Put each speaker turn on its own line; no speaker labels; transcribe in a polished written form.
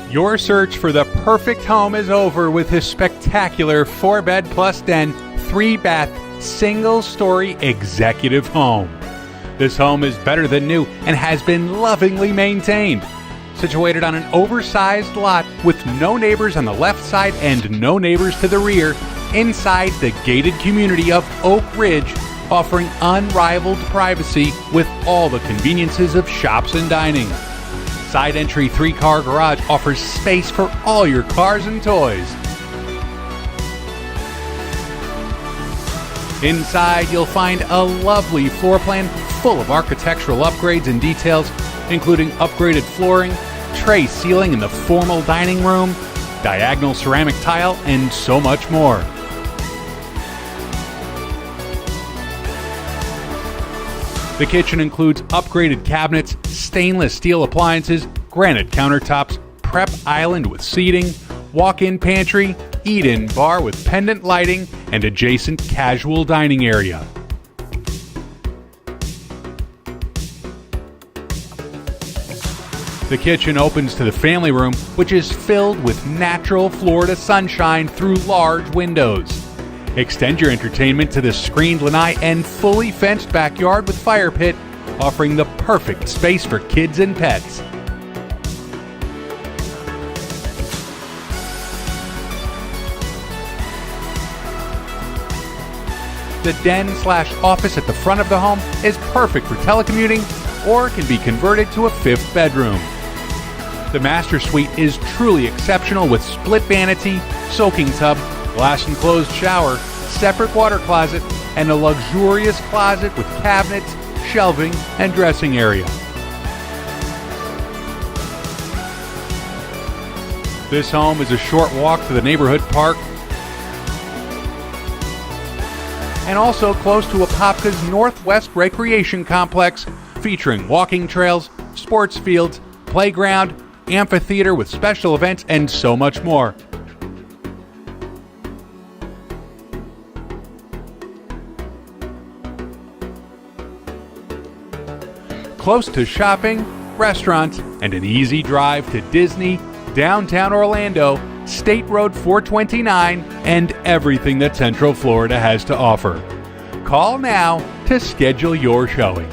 Your search for the perfect home is over with this spectacular 4-bed plus den, 3-bath, single-story executive home. This home is better than new and has been lovingly maintained. Situated on an oversized lot with no neighbors on the left side and no neighbors to the rear, inside the gated community of Oak Ridge, offering unrivaled privacy with all the conveniences of shops and dining. Side entry 3-car garage offers space for all your cars and toys. Inside, you'll find a lovely floor plan full of architectural upgrades and details, including upgraded flooring, tray ceiling in the formal dining room, diagonal ceramic tile, and so much more. The kitchen includes upgraded cabinets, stainless steel appliances, granite countertops, prep island with seating, walk-in pantry, eat-in bar with pendant lighting, and adjacent casual dining area. The kitchen opens to the family room, which is filled with natural Florida sunshine through large windows. Extend your entertainment to the screened lanai and fully fenced backyard with fire pit, offering the perfect space for kids and pets. The den/office at the front of the home is perfect for telecommuting or can be converted to a 5th bedroom. The master suite is truly exceptional with split vanity, soaking tub, glass enclosed shower, separate water closet, and a luxurious closet with cabinets, shelving, and dressing area. This home is a short walk to the neighborhood park and also close to Apopka's Northwest Recreation Complex, featuring walking trails, sports fields, playground, amphitheater with special events, and so much more. Close to shopping, restaurants, and an easy drive to Disney, downtown Orlando, State Road 429, and everything that Central Florida has to offer. Call now to schedule your showing.